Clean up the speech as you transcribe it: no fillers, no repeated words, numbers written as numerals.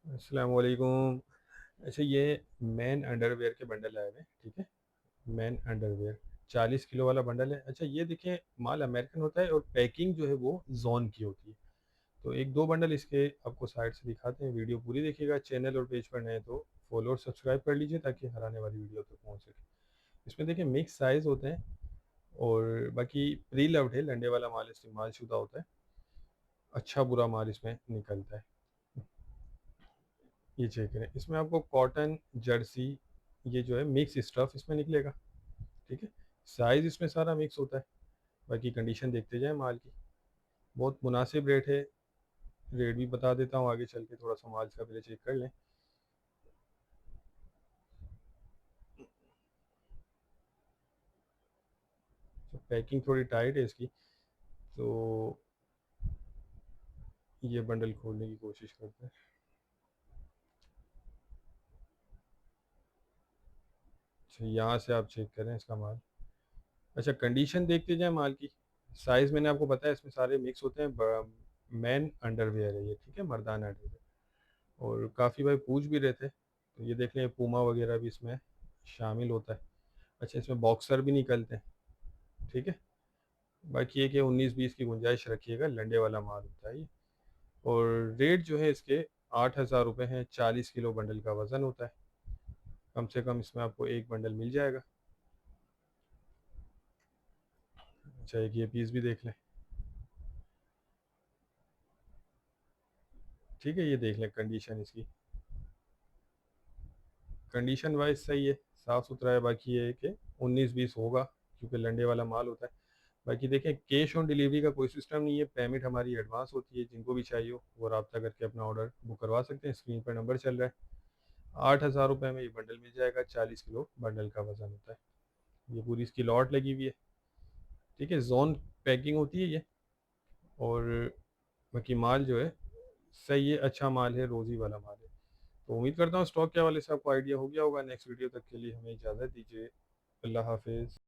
अस्सलाम वालेकुम। अच्छा, ये मैन अंडरवियर के बंडल आए हुए हैं, ठीक है। मैन अंडरवियर 40 किलो वाला बंडल है। अच्छा, ये देखें, माल अमेरिकन होता है और पैकिंग जो है वो जोन की होती है। तो एक दो बंडल इसके आपको साइड से दिखाते हैं। वीडियो पूरी देखिएगा। चैनल और पेज पर नए तो फॉलो और सब्सक्राइब कर लीजिए ताकि हर आने वाली वीडियो तक पहुंच सके। इसमें देखिए मिक्स साइज़ होते हैं और बाकी प्री लव्ड है, लंडे वाला माल इस्तेमाल शुदा होता है। अच्छा बुरा माल इसमें निकलता है। ये चेक करें, इसमें आपको कॉटन, जर्सी, ये जो है मिक्स स्टफ इसमें निकलेगा, ठीक है। साइज़ इसमें सारा मिक्स होता है। बाकी कंडीशन देखते जाएं माल की। बहुत मुनासिब रेट है। रेट भी बता देता हूँ आगे चल के, थोड़ा सा माल का पहले चेक कर लें। तो पैकिंग थोड़ी टाइट है इसकी, तो ये बंडल खोलने की कोशिश करते हैं। अच्छा, यहाँ से आप चेक करें इसका माल। अच्छा, कंडीशन देखते जाएं माल की। साइज़ मैंने आपको बताया, इसमें सारे मिक्स होते हैं। मैन अंडरवेयर है ये, ठीक है, मर्दाना अंडरवेयर। और काफ़ी भाई पूछ भी रहे थे, तो ये देख लें, पूमा वगैरह भी इसमें शामिल होता है। अच्छा, इसमें बॉक्सर भी निकलते हैं, ठीक है। बाकी ये कि 19-20 की गुंजाइश रखिएगा, लंडे वाला माल होता है ये। और रेट जो है इसके 8,000 रुपये हैं। 40 किलो बंडल का वज़न होता है। कम से कम इसमें आपको एक बंडल मिल जाएगा। अच्छा, एक ये पीस भी देख लें, ठीक है। ये देख लें कंडीशन इसकी। कंडीशन वाइज सही है, साफ़ सुथरा है। बाकी ये है कि 19-20 होगा, क्योंकि लंडे वाला माल होता है। बाकी देखें, कैश ऑन डिलीवरी का कोई सिस्टम नहीं है। पेमेंट हमारी एडवांस होती है। जिनको भी चाहिए हो वो रब्ता करके अपना ऑर्डर बुक करवा सकते हैं। स्क्रीन पर नंबर चल रहा है। 8,000 रुपये में ये बंडल मिल जाएगा। 40 किलो बंडल का वज़न होता है। ये पूरी इसकी लॉट लगी हुई है, ठीक है। जोन पैकिंग होती है ये। और बाकी माल जो है सही है, अच्छा माल है, रोज़ी वाला माल है। तो उम्मीद करता हूँ स्टॉक के हवाले से आपको आइडिया हो गया होगा। नेक्स्ट वीडियो तक के लिए हमें इजाज़त दीजिए। अल्लाह हाफिज़।